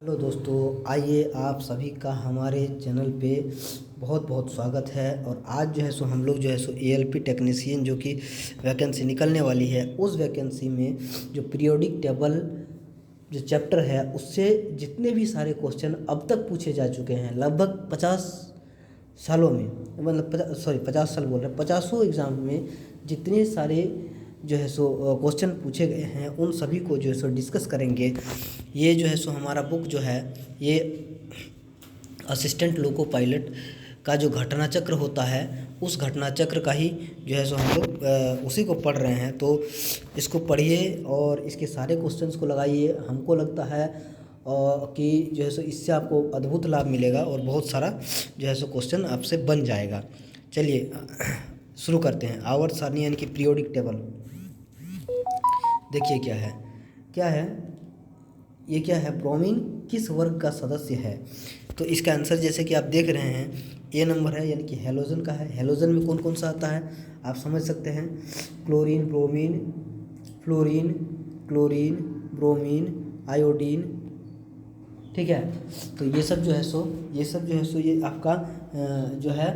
Hello दोस्तों, आइए आप सभी का हमारे चैनल पे बहुत बहुत स्वागत है। और आज जो है सो हम लोग जो है सो एएलपी टेक्नीशियन जो कि वैकेंसी निकलने वाली है, उस वैकेंसी में जो पीरियोडिक टेबल जो चैप्टर है उससे जितने भी सारे क्वेश्चन अब तक पूछे जा चुके हैं लगभग 50 सालों में, मतलब 50 साल बोल रहे हैं, 50 एग्ज़ाम में जितने सारे जो है सो क्वेश्चन पूछे गए हैं उन सभी को जो है सो डिस्कस करेंगे। ये जो है सो हमारा बुक जो है ये असिस्टेंट लोको पायलट का जो घटना चक्र होता है उस घटना चक्र का ही जो है सो हम लोग उसी को पढ़ रहे हैं। तो इसको पढ़िए और इसके सारे क्वेश्चंस को लगाइए। हमको लगता है कि जो है सो इससे आपको अद्भुत लाभ मिलेगा और बहुत सारा जो है सो क्वेश्चन आपसे बन जाएगा। चलिए शुरू करते हैं। आवर्त सारणी यानी कि पीरियोडिक टेबल देखिए क्या है ये क्या है, ब्रोमीन किस वर्ग का सदस्य है। तो इसका आंसर जैसे कि आप देख रहे हैं ए नंबर है, यानी कि हेलोजन का है। हेलोजन में कौन कौन सा आता है आप समझ सकते हैं। Chlorine, bromine, fluorine, chlorine, bromine, iodine, ठीक है। तो ये सब जो है सो ये आपका जो है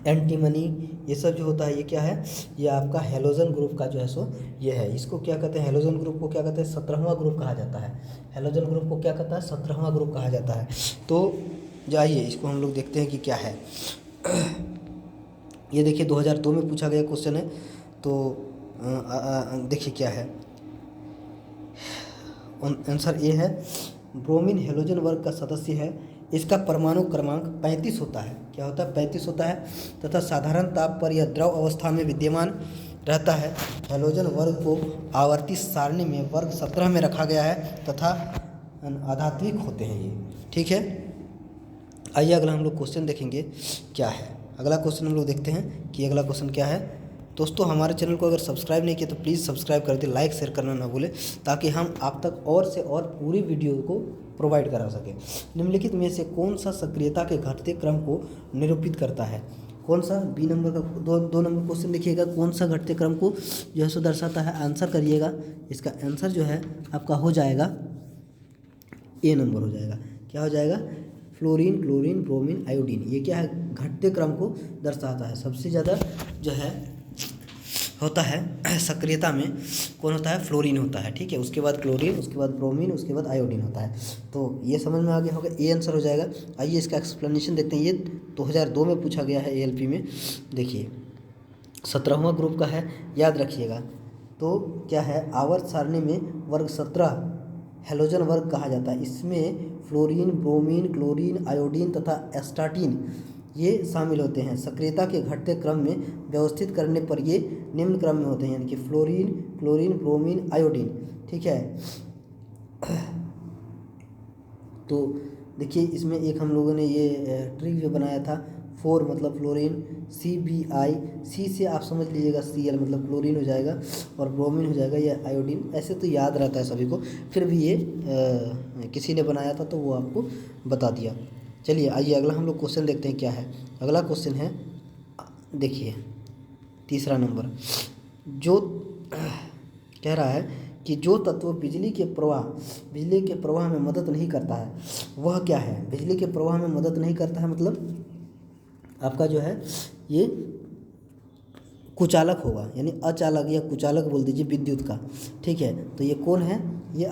एंटीमनी, ये सब जो होता है ये क्या है, ये आपका हेलोजन ग्रुप का जो है सो ये है। इसको क्या कहते हैं, हेलोजन ग्रुप को क्या कहते हैं, 17वां ग्रुप कहा जाता है। हेलोजन ग्रुप को क्या कहता है, 17वां ग्रुप कहा जाता है। तो जाइए इसको हम लोग देखते हैं कि क्या है। ये देखिए 2002 में पूछा गया क्वेश्चन है। तो देखिए क्या है, आंसर ए है। ब्रोमीन हेलोजन वर्ग का सदस्य है। इसका परमाणु क्रमांक 35 होता है। क्या होता है, 35 होता है तथा साधारण ताप पर यह द्रव अवस्था में विद्यमान रहता है। हेलोजन वर्ग को आवर्ती सारणी में वर्ग 17 में रखा गया है तथा आधात्विक होते हैं ये, ठीक है। आइए अगला हम लोग क्वेश्चन देखेंगे क्या है। अगला क्वेश्चन हम लोग देखते हैं कि अगला क्वेश्चन क्या है। दोस्तों हमारे चैनल को अगर सब्सक्राइब नहीं किया तो प्लीज़ सब्सक्राइब कर दें, लाइक शेयर करना ना भूलें ताकि हम आप तक और से और पूरी वीडियो को प्रोवाइड करा सकें। निम्नलिखित में से कौन सा सक्रियता के घटते क्रम को निरूपित करता है। कौन सा, बी नंबर का दो नंबर क्वेश्चन देखिएगा, कौन सा घटते क्रम को जो है सो दर्शाता है, आंसर करिएगा। इसका आंसर जो है आपका हो जाएगा ए नंबर हो जाएगा। क्या हो जाएगा, फ्लोरीन, क्लोरीन, ब्रोमीन, आयोडीन। ये क्या है, घटते क्रम को दर्शाता है। सबसे ज़्यादा जो है होता है सक्रियता में कौन होता है, फ्लोरीन होता है, ठीक है। उसके बाद क्लोरीन, उसके बाद ब्रोमीन, उसके बाद आयोडीन होता है। तो ये समझ में आ गया होगा, ए आंसर हो जाएगा। आइए इसका एक्सप्लेनेशन देखते हैं। ये 2002 में पूछा गया है एएलपी में। देखिए 17वां ग्रुप का है, याद रखिएगा। तो क्या है, आवर्त सारणी में वर्ग 17 हेलोजन वर्ग कहा जाता है। इसमें फ्लोरीन, ब्रोमीन, क्लोरीन, आयोडीन तथा एस्टाटीन ये शामिल होते हैं। सक्रियता के घटते क्रम में व्यवस्थित करने पर ये निम्न क्रम में होते हैं, यानी कि फ्लोरीन, क्लोरीन, ब्रोमीन, आयोडीन, ठीक है। तो देखिए इसमें एक हम लोगों ने ये ट्रिक जो बनाया था, 4 मतलब फ्लोरीन, CBI, सी से आप समझ लीजिएगा Cl मतलब क्लोरीन हो जाएगा और ब्रोमीन हो जाएगा या आयोडीन। ऐसे तो याद रहता है सभी को, फिर भी ये किसी ने बनाया था तो वो आपको बता दिया। चलिए आइए अगला हम लोग क्वेश्चन देखते हैं क्या है। अगला क्वेश्चन है, देखिए तीसरा नंबर, जो कह रहा है कि जो तत्व बिजली के प्रवाह में मदद नहीं करता है वह क्या है। बिजली के प्रवाह में मदद नहीं करता है मतलब आपका जो है ये कुचालक होगा, यानी अचालक या कुचालक बोल दीजिए विद्युत का, ठीक है। तो ये कौन है, ये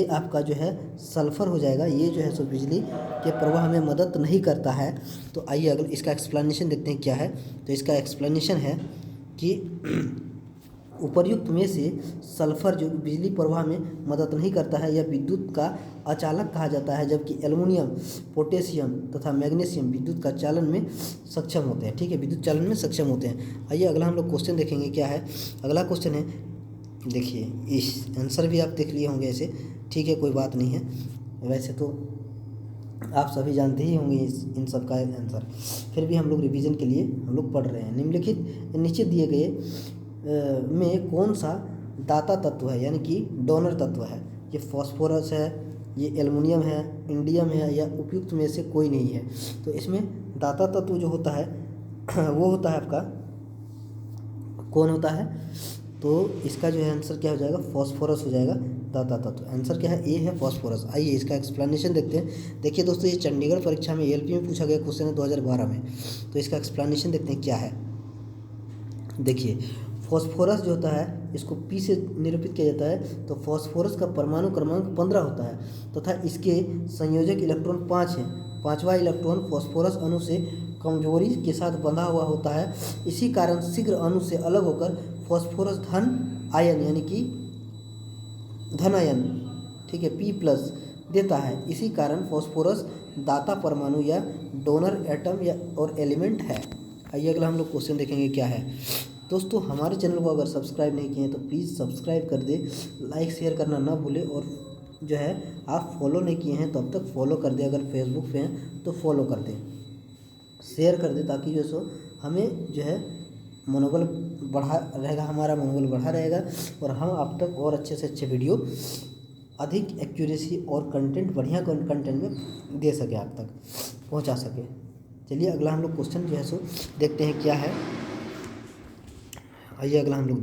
आपका जो है सल्फ़र हो जाएगा। ये जो है सो बिजली के प्रवाह में मदद नहीं करता है। तो आइए अगर इसका एक्सप्लेनेशन देखते हैं क्या है। तो इसका एक्सप्लेनेशन है कि उपर्युक्त में से सल्फ़र जो बिजली प्रवाह में मदद नहीं करता है, यह विद्युत का अचालक कहा जाता है, जबकि एल्युमिनियम, पोटेशियम तथा मैग्नीशियम विद्युत का चालन में सक्षम होते हैं, ठीक है, विद्युत चालन में सक्षम होते हैं। आइए अगला हम लोग क्वेश्चन देखेंगे क्या है। अगला क्वेश्चन है, देखिए इस आंसर भी आप देख लिए होंगे ऐसे, ठीक है, कोई बात नहीं है। वैसे तो आप सभी जानते ही होंगे इन सब का आंसर, फिर भी हम लोग रिवीजन के लिए हम लोग पढ़ रहे हैं। निम्नलिखित नीचे दिए गए में कौन सा दाता तत्व है, यानी कि डोनर तत्व है। ये फॉस्फोरस है, ये एल्युमिनियम है, इंडियम है, या उपयुक्त में से कोई नहीं है। तो इसमें दाता तत्व जो होता है वो होता है आपका, कौन होता है, तो इसका जो है आंसर क्या हो जाएगा, फॉस्फोरस हो जाएगा। दाता तत्व। आंसर क्या है? ए है फॉस्फोरस। आइए इसका एक्सप्लेनेशन देखते हैं। देखिए दोस्तों, ये चंडीगढ़ परीक्षा में एएलपी में पूछा गया क्वेश्चन है 2012 में। तो इसका एक्सप्लेनेशन देखते हैं क्या है। देखिए, फॉस्फोरस जो होता है इसको पी से निरूपित किया जाता है। तो फॉस्फोरस का परमाणु क्रमांक 15 होता है तथा इसके संयोजक इलेक्ट्रॉन 5 हैं। पांचवा इलेक्ट्रॉन फॉस्फोरस अणु से कमजोरी के साथ बंधा हुआ होता है। इसी कारण शीघ्र अणु से अलग होकर फॉस्फोरस धन आयन यानी कि धन आयन, ठीक है, P+ देता है। इसी कारण फॉस्फोरस दाता परमाणु या डोनर एटम या और एलिमेंट है। आइए अगला हम लोग क्वेश्चन देखेंगे क्या है। दोस्तों, हमारे चैनल को अगर सब्सक्राइब नहीं किए हैं तो प्लीज़ सब्सक्राइब कर दे, लाइक शेयर करना ना भूले, और जो है आप फॉलो नहीं किए हैं तो अब तक फॉलो कर दे। अगर फेसबुक पे हैं तो फॉलो कर दे, शेयर कर दे, ताकि जो सो हमें जो है मनोबल बढ़ा रहेगा, हमारा मनोबल बढ़ा रहेगा और हम आप तक और अच्छे से अच्छे वीडियो, अधिक एक्यूरेसी और कंटेंट, बढ़िया कंटेंट में दे सके, आप तक पहुंचा सके। चलिए अगला हम लोग क्वेश्चन जो है सो देखते हैं क्या है। आइए अगला हम लोग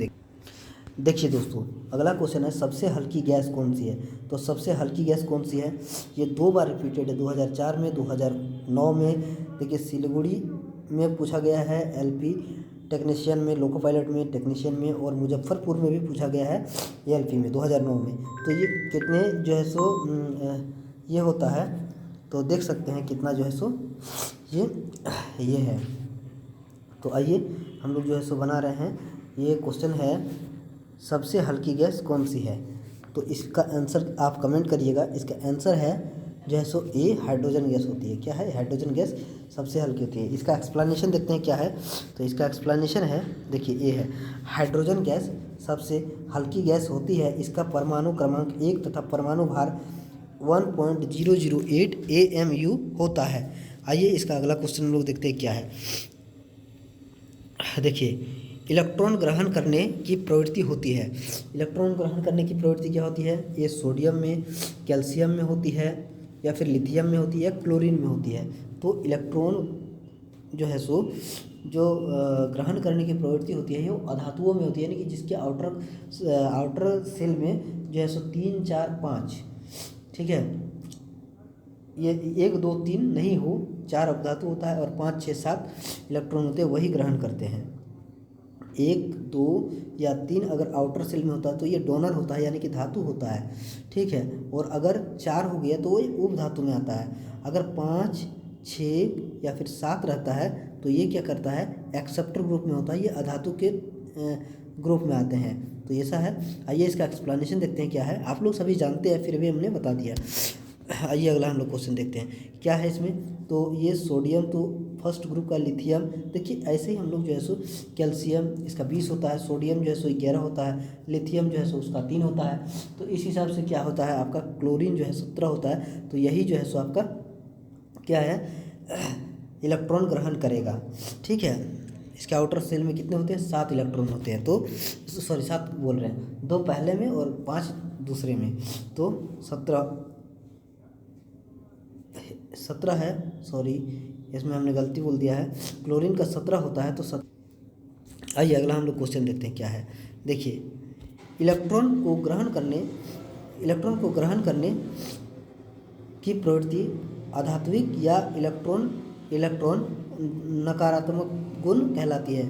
देखिए दोस्तों, अगला क्वेश्चन है सबसे हल्की गैस कौन सी है। तो सबसे हल्की गैस कौन सी है, ये 2 बार रिपीटेड है, 2004 में, 2009 में। देखिए, सिलीगुड़ी में पूछा गया है, एलपी टेक्नीशियन में, लोको पायलट में, टेक्नीशियन में, और मुजफ्फरपुर में भी पूछा गया है एलपी में 2009 में। तो ये कितने जो है सो ये होता है, तो देख सकते हैं कितना जो है सो ये है। तो आइए हम लोग जो है सो बना रहे हैं। ये क्वेश्चन है सबसे हल्की गैस कौन सी है। तो इसका आंसर आप कमेंट करिएगा। इसका आंसर है जो है सो ए, हाइड्रोजन गैस होती है। क्या है? हाइड्रोजन गैस सबसे हल्की होती है। इसका एक्सप्लेनेशन देखते हैं क्या है। तो इसका एक्सप्लेनेशन है, देखिए, ए है, हाइड्रोजन गैस सबसे हल्की गैस होती है। इसका परमाणु क्रमांक 1 तथा परमाणु भार 1.008 AMU होता है। आइए इसका अगला क्वेश्चन हम लोग देखते हैं क्या है। देखिए, इलेक्ट्रॉन ग्रहण करने की प्रवृत्ति होती है। इलेक्ट्रॉन ग्रहण करने की प्रवृत्ति क्या होती है? ये सोडियम में, कैल्शियम में होती है, या फिर लिथियम में होती है, या क्लोरीन में होती है। तो इलेक्ट्रॉन जो है सो जो ग्रहण करने की प्रवृत्ति होती है, वो अधातुओं में होती है, यानी कि जिसके आउटर सेल में जो है सो 3, 4, 5, ठीक है, ये 1, 2, 3 नहीं हो, 4 अपधातु होता है और 5, 6, 7 इलेक्ट्रॉन होते हैं, वही ग्रहण करते हैं। 1, 2 या 3 अगर आउटर सेल में होता है तो ये डोनर होता है, यानी कि धातु होता है, ठीक है। और अगर 4 हो गया तो ये उपधातु में आता है। अगर 5, 6 या फिर 7 रहता है तो ये क्या करता है? एक्सेप्टर ग्रुप में होता है, ये अधातु के ग्रुप में आते हैं। तो ऐसा है। आइए इसका एक्सप्लेनेशन देखते हैं क्या है। आप लोग सभी जानते हैं, फिर भी हमने बता दिया। आइए अगला हम लोग क्वेश्चन देखते हैं क्या है इसमें। तो ये सोडियम तो फर्स्ट ग्रुप का, लिथियम, देखिए ऐसे ही हम लोग जो है सो कैल्शियम इसका 20 होता है, सोडियम जो है सो 11 होता है, लिथियम जो है सो उसका 3 होता है। तो इस हिसाब से क्या होता है आपका, क्लोरीन जो है 17 होता है। तो यही जो है सो आपका क्या है, इलेक्ट्रॉन ग्रहण करेगा, ठीक है। इसके आउटर सेल में कितने होते हैं? 7 इलेक्ट्रॉन होते हैं। तो सॉरी 7 बोल रहे हैं, 2 पहले में और 5 दूसरे में, तो 17 है, सॉरी इसमें हमने गलती बोल दिया है। क्लोरीन का 17 होता है। तो आइए अगला हम लोग क्वेश्चन देखते हैं क्या है। देखिए, इलेक्ट्रॉन को ग्रहण करने की प्रवृत्ति अधात्विक या इलेक्ट्रॉन नकारात्मक गुण कहलाती है।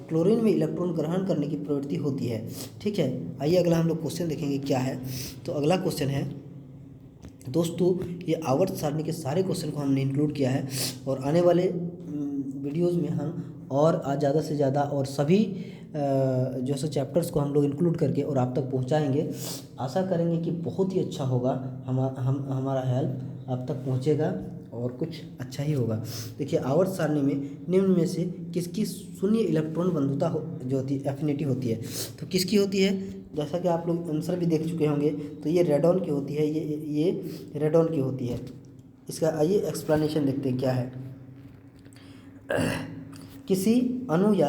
क्लोरीन में इलेक्ट्रॉन ग्रहण करने की प्रवृत्ति होती है, ठीक है। आइए अगला हम लोग क्वेश्चन देखेंगे क्या है। तो अगला क्वेश्चन है दोस्तों, ये आवर्त सारणी के सारे क्वेश्चन को हमने इंक्लूड किया है, और आने वाले वीडियोज़ में हम और ज़्यादा से ज़्यादा और सभी जो सो चैप्टर्स को हम लोग इंक्लूड करके और आप तक पहुंचाएंगे। आशा करेंगे कि बहुत ही अच्छा होगा, हमारा हेल्प आप तक पहुंचेगा और कुछ अच्छा ही होगा। देखिए, आवर्त सारणी में निम्न में से किसकी शून्य इलेक्ट्रॉन बंधुता जो होती है, एफिनिटी होती है। तो किसकी होती है? जैसा कि आप लोग आंसर भी देख चुके होंगे, तो ये रेडॉन की होती है, ये रेडॉन की होती है। इसका आइए एक्सप्लेनेशन देखते हैं क्या है। किसी अणु या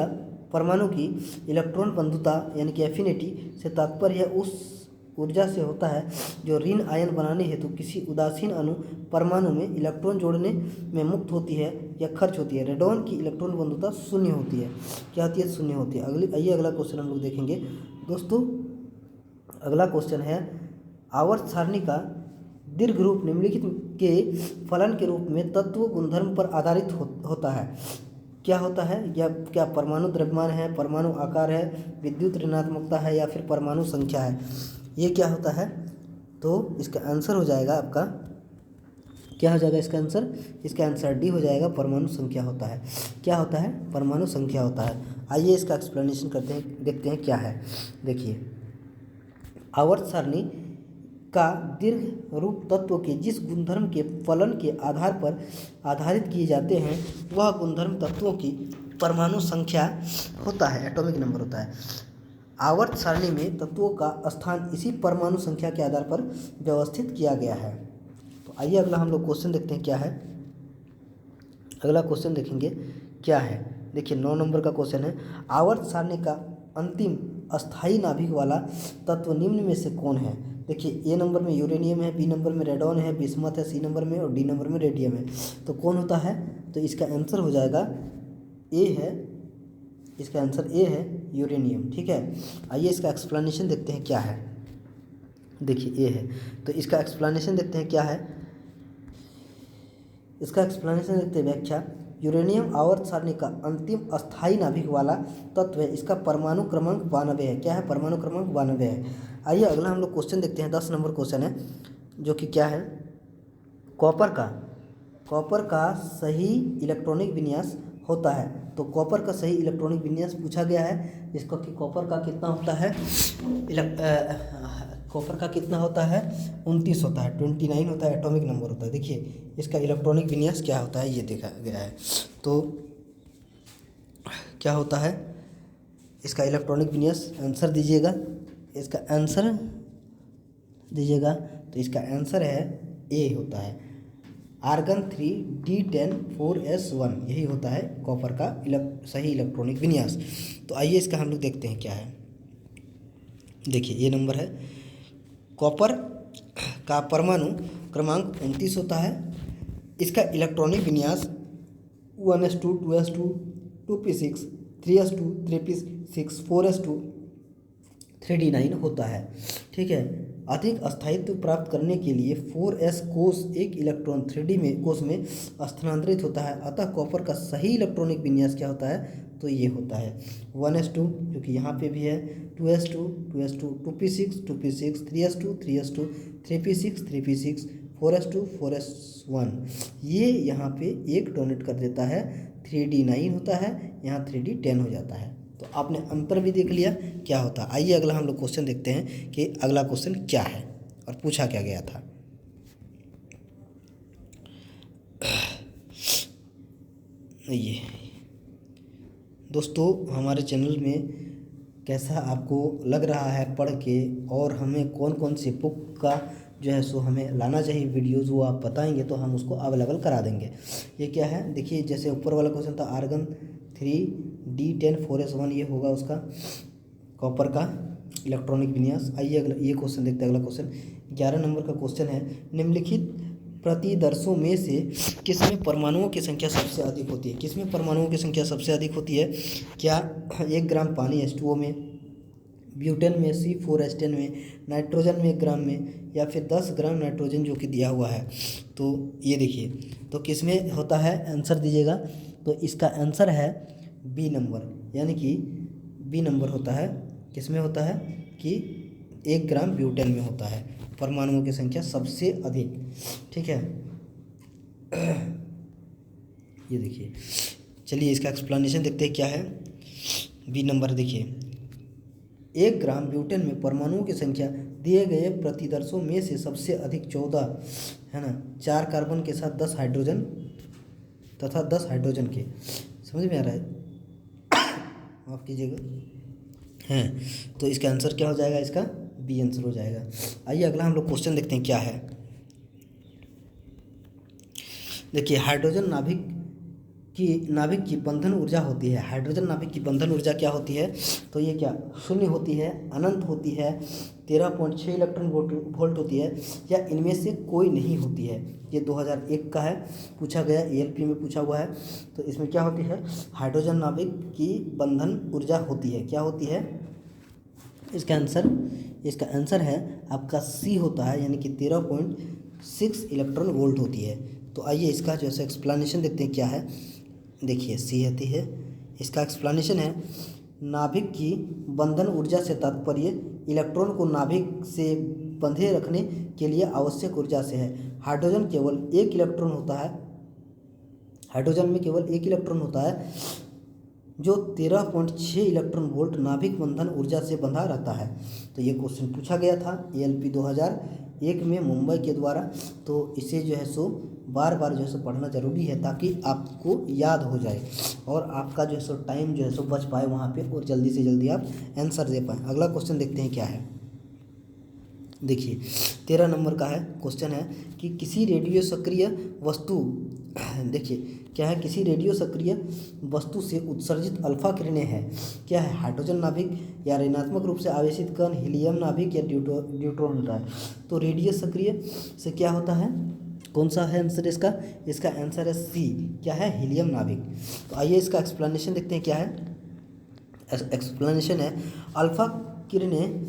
परमाणु की इलेक्ट्रॉन बंधुता यानी कि एफिनिटी से तात्पर्य उस ऊर्जा से होता है जो ऋण आयन बनाने हेतु किसी उदासीन अणु परमाणु में इलेक्ट्रॉन जोड़ने में मुक्त होती है या खर्च होती है। रेडॉन की इलेक्ट्रॉन बंधुता शून्य होती है। क्या होती है? शून्य होती है। आइए अगला क्वेश्चन हम लोग देखेंगे दोस्तों। अगला क्वेश्चन है आवर्त सारणी का दीर्घ रूप निम्नलिखित के फलन के रूप में तत्व गुणधर्म पर आधारित होता है। क्या होता है? या क्या परमाणु द्रव्यमान है, परमाणु आकार है, विद्युत ऋणात्मकता है, या फिर परमाणु संख्या है? ये क्या होता है? तो इसका आंसर हो जाएगा आपका, क्या हो जाएगा इसका आंसर? इसका आंसर डी हो जाएगा, परमाणु संख्या होता है। क्या होता है? परमाणु संख्या होता है। आइए इसका एक्सप्लेनेशन करते हैं, देखते हैं क्या है। देखिए, आवर्त सारणी का दीर्घ रूप तत्व के जिस गुणधर्म के फलन के आधार पर आधारित किए जाते हैं वह गुणधर्म तत्वों की परमाणु संख्या होता है, एटॉमिक नंबर होता है। आवर्त सारणी में तत्वों का स्थान इसी परमाणु संख्या के आधार पर व्यवस्थित किया गया है। तो आइए अगला हम लोग क्वेश्चन देखते हैं क्या है। अगला क्वेश्चन देखेंगे क्या है। देखिए 9 नंबर का क्वेश्चन है, आवर्त सारणी का अंतिम अस्थायी नाभिक वाला तत्व निम्न में से कौन है? देखिए ए नंबर में यूरेनियम है, बी नंबर में रेडॉन है, बिस्मथ है सी नंबर में, और डी नंबर में रेडियम है। तो कौन होता है? तो इसका आंसर हो जाएगा ए है, इसका आंसर ए है, यूरेनियम। ठीक है, आइए इसका एक्सप्लेनेशन देखते हैं क्या है। देखिए ए है, तो इसका एक्सप्लेनेशन देखते हैं क्या है। इसका एक्सप्लेनेशन देखते हैं, व्याख्या। यूरेनियम आवर्त सारणी का अंतिम अस्थायी नाभिक वाला तत्व है, इसका परमाणु क्रमांक 92 है। क्या है? परमाणु क्रमांक 92 है। आइए अगला हम लोग क्वेश्चन देखते हैं, 10 नंबर क्वेश्चन है, जो कि क्या है, कॉपर का सही इलेक्ट्रॉनिक विन्यास होता है। तो कॉपर का सही इलेक्ट्रॉनिक विन्यास पूछा गया है, जिसका कि कॉपर का कितना होता है, कॉपर का कितना होता है, 29 होता है, 29 होता है, एटॉमिक नंबर होता है। देखिए इसका इलेक्ट्रॉनिक विन्यास क्या होता है ये देखा गया है। तो क्या होता है इसका इलेक्ट्रॉनिक विन्यास? आंसर दीजिएगा, इसका आंसर दीजिएगा। तो इसका आंसर है ए होता है, आर्गन 3D10 4s1, यही होता है कॉपर का सही इलेक्ट्रॉनिक विन्यास। तो आइए इसका हम लोग देखते हैं क्या है। देखिए ये नंबर है, कॉपर का परमाणु क्रमांक 29 होता है, इसका इलेक्ट्रॉनिक विन्यास 1s2 2s2 2p6 3s2 3p6 4s2 3d9 होता है। ठीक है, अधिक स्थायित्व प्राप्त करने के लिए 4s कोष एक इलेक्ट्रॉन 3d में कोष में स्थानांतरित होता है। अतः कॉपर का सही इलेक्ट्रॉनिक विन्यास क्या होता है? तो ये होता है 1s2, जो कि यहाँ पे भी है, 2s2 2s2 2p6 2p6 3s2 3s2 3p6 3p6 4s2 4s1। ये यहाँ पे एक डोनेट कर देता है, 3d9 होता है, यहाँ 3d10 हो जाता है। तो आपने अंतर भी देख लिया क्या होता है। आइए अगला हम लोग क्वेश्चन देखते हैं कि अगला क्वेश्चन क्या है और पूछा क्या गया था। ये दोस्तों हमारे चैनल में कैसा आपको लग रहा है पढ़ के, और हमें कौन कौन सी बुक का जो है सो हमें लाना चाहिए वीडियोज़, वो आप बताएंगे तो हम उसको अवेलेबल करा देंगे। ये क्या है? देखिए जैसे ऊपर वाला क्वेश्चन था आर्गन 3D10 4s1, ये होगा उसका कॉपर का इलेक्ट्रॉनिक विन्यास। आइए अगला ये क्वेश्चन देखते हैं। अगला क्वेश्चन 11 नंबर का क्वेश्चन है, निम्नलिखित प्रतिदर्शों में से किसमें परमाणुओं की संख्या सबसे अधिक होती है? किसमें परमाणुओं की संख्या सबसे अधिक होती है? क्या 1 ग्राम पानी H2O में, ब्यूटेन में, C4H10 में, नाइट्रोजन में 1 ग्राम में, या फिर 10 ग्राम नाइट्रोजन जो कि दिया हुआ है? तो ये देखिए, तो किसमें होता है? आंसर दीजिएगा। तो इसका आंसर है बी नंबर, यानी कि बी नंबर होता है, किसमें होता है कि 1 ग्राम ब्यूटेन में होता है परमाणुओं की संख्या सबसे अधिक। ठीक है, ये देखिए, चलिए इसका एक्सप्लेनेशन देखते हैं क्या है। बी नंबर देखिए, 1 ग्राम ब्यूटेन में परमाणुओं की संख्या दिए गए प्रतिदर्शों में से सबसे अधिक 14 है ना, 4 कार्बन के साथ 10 हाइड्रोजन तथा 10 हाइड्रोजन के, समझ में आ रहा है? माफ कीजिएगा, हैं। तो इसका आंसर क्या हो जाएगा? इसका बी आंसर हो जाएगा। आइए अगला हम लोग क्वेश्चन देखते हैं क्या है। देखिए हाइड्रोजन नाभिक की बंधन ऊर्जा होती है। हाइड्रोजन नाभिक की बंधन ऊर्जा क्या होती है? तो ये क्या शून्य होती है, अनंत होती है, 13.6 इलेक्ट्रॉन वोल्ट होती है, या इनमें से कोई नहीं होती है? ये 2001 का है, पूछा गया, ALP में पूछा हुआ है। तो इसमें क्या होती है? हाइड्रोजन नाभिक की बंधन ऊर्जा होती है, क्या होती है? इसका आंसर है आपका सी होता है, यानी कि 13.6 इलेक्ट्रॉन वोल्ट होती है। तो आइए इसका जो है एक्सप्लेनेशन देखते हैं क्या है। देखिए सी आती है, इसका एक्सप्लेनेशन है नाभिक की बंधन ऊर्जा से तात्पर्य इलेक्ट्रॉन को नाभिक से बंधे रखने के लिए आवश्यक ऊर्जा से है। हाइड्रोजन में केवल एक इलेक्ट्रॉन होता है जो 13.6 इलेक्ट्रॉन वोल्ट नाभिक बंधन ऊर्जा से बंधा रहता है। तो ये क्वेश्चन पूछा गया था ALP 2001 में मुंबई के द्वारा। तो इसे जो है सो बार बार जो है सो पढ़ना जरूरी है ताकि आपको याद हो जाए और आपका जो है सो टाइम जो है सो बच पाए वहाँ पे और जल्दी से जल्दी आप आंसर दे पाएँ। अगला क्वेश्चन देखते हैं क्या है। देखिए 13 नंबर का है क्वेश्चन है कि किसी रेडियो सक्रिय वस्तु देखिए क्या है, किसी रेडियो सक्रिय वस्तु से उत्सर्जित अल्फा किरणें हैं। क्या है, हाइड्रोजन नाभिक या ऋणात्मक रूप से आवेशित कण, हीलियम नाभिक या न्यूट्रॉन होता है। तो रेडियो सक्रिय से क्या होता है, कौन सा है आंसर इसका आंसर है सी, क्या है, हीलियम नाभिक। तो आइए इसका एक्सप्लेनेशन देखते हैं क्या है। एक्सप्लेनेशन है अल्फा किरणें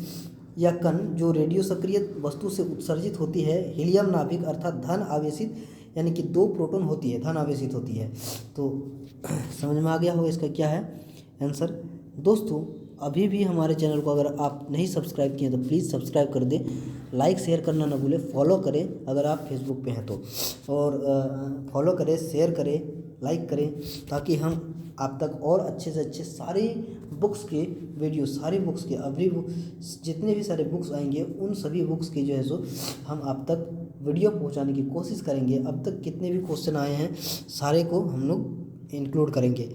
या कण जो रेडियो सक्रिय वस्तु से उत्सर्जित होती है हीलियम नाभिक अर्थात धन आवेशित, यानी कि 2 प्रोटॉन होती है, धन आवेशित होती है। तो समझ में आ गया होगा इसका क्या है आंसर। दोस्तों अभी भी हमारे चैनल को अगर आप नहीं सब्सक्राइब किए तो प्लीज़ सब्सक्राइब कर दें, लाइक शेयर करना ना भूलें, फॉलो करें अगर आप फेसबुक पे हैं तो, और फॉलो करें, शेयर करें, लाइक करें, ताकि हम आप तक और अच्छे से अच्छे सारे बुक्स के वीडियो, सारी बुक्स के अभी जितने भी सारे बुक्स आएंगे उन सभी बुक्स की जो है सो हम आप तक वीडियो पहुंचाने की कोशिश करेंगे। अब तक कितने भी क्वेश्चन आए हैं सारे को हम लोग इंक्लूड करेंगे।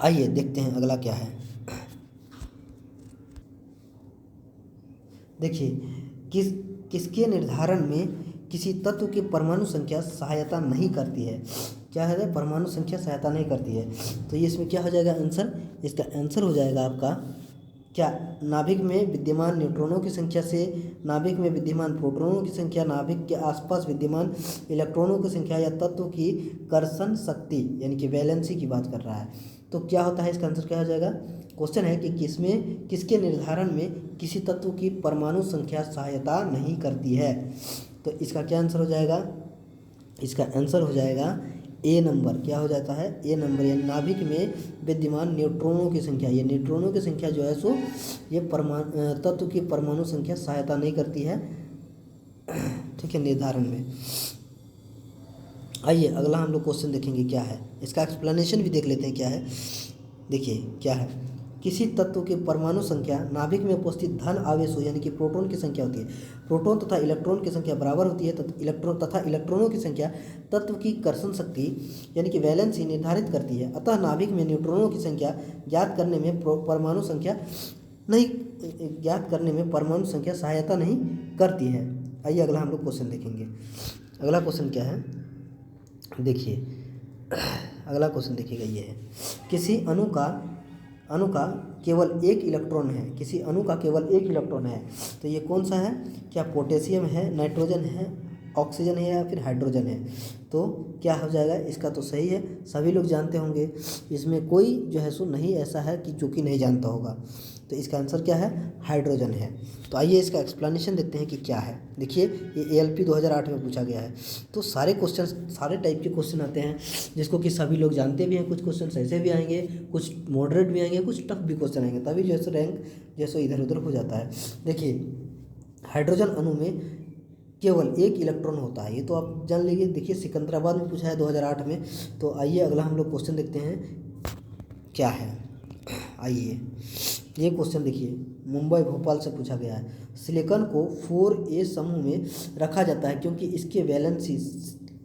आइए देखते हैं अगला क्या है। देखिए किसके निर्धारण में किसी तत्व की परमाणु संख्या सहायता नहीं करती है। क्या है, परमाणु संख्या सहायता नहीं करती है। तो ये इसमें क्या हो जाएगा आंसर, इसका आंसर हो जाएगा आपका क्या, नाभिक में विद्यमान न्यूट्रॉनों की संख्या से नाभिक में विद्यमान प्रोटॉनों की संख्या, नाभिक के आसपास विद्यमान इलेक्ट्रॉनों की संख्या या तत्व की कर्षण शक्ति यानी कि वैलेंसी की बात कर रहा है। तो क्या होता है, इसका आंसर क्या हो जाएगा। क्वेश्चन है कि किसके निर्धारण में किसी तत्व की परमाणु संख्या सहायता नहीं करती है। तो इसका क्या आंसर हो जाएगा, इसका आंसर हो जाएगा ए नंबर। क्या हो जाता है, ए नंबर, यानी नाभिक में विद्यमान न्यूट्रॉनों की संख्या। ये न्यूट्रॉनों की संख्या जो है सो ये तत्व की परमाणु संख्या सहायता नहीं करती है, ठीक है, निर्धारण में। आइए अगला हम लोग क्वेश्चन देखेंगे क्या है, इसका एक्सप्लेनेशन भी देख लेते हैं क्या है। देखिए क्या है, किसी तत्व की परमाणु संख्या नाभिक में उपस्थित धन आवेशों यानी कि प्रोटॉन की संख्या होती है। प्रोटॉन तथा इलेक्ट्रॉन की संख्या बराबर होती है तथा इलेक्ट्रॉनों की संख्या तत्व की कर्षण शक्ति यानी कि वैलेंसी निर्धारित करती है। अतः नाभिक में न्यूट्रॉनों की संख्या ज्ञात करने में परमाणु संख्या सहायता नहीं करती है। आइए अगला हम लोग क्वेश्चन देखेंगे। अगला क्वेश्चन क्या है, देखिए अगला क्वेश्चन देखिएगा, ये है किसी अणु का केवल एक इलेक्ट्रॉन है। किसी अणु का केवल एक इलेक्ट्रॉन है, तो ये कौन सा है, क्या पोटेशियम है, नाइट्रोजन है, ऑक्सीजन है या फिर हाइड्रोजन है। तो क्या हो जाएगा, इसका तो सही है, सभी लोग जानते होंगे, इसमें कोई जो है सो नहीं ऐसा है कि जो कि नहीं जानता होगा। तो इसका आंसर क्या है, हाइड्रोजन है। तो आइए इसका एक्सप्लेनेशन देखते हैं कि क्या है। देखिए ये ALP 2008 में पूछा गया है। तो सारे क्वेश्चन, सारे टाइप के क्वेश्चन आते हैं जिसको कि सभी लोग जानते भी हैं। कुछ क्वेश्चन ऐसे भी आएंगे, कुछ मॉडरेट भी आएंगे, कुछ टफ भी क्वेश्चन आएंगे, तभी जो है रैंक जैसे इधर उधर हो जाता है। देखिए हाइड्रोजन अणु में केवल एक इलेक्ट्रॉन होता है, ये तो आप जान लीजिए। देखिए सिकंदराबाद में पूछा है 2008 में। तो आइए अगला हम लोग क्वेश्चन देखते हैं क्या है। आइए ये क्वेश्चन देखिए, मुंबई भोपाल से पूछा गया है। सिलिकॉन को 4A समूह में रखा जाता है क्योंकि इसके वैलेंसी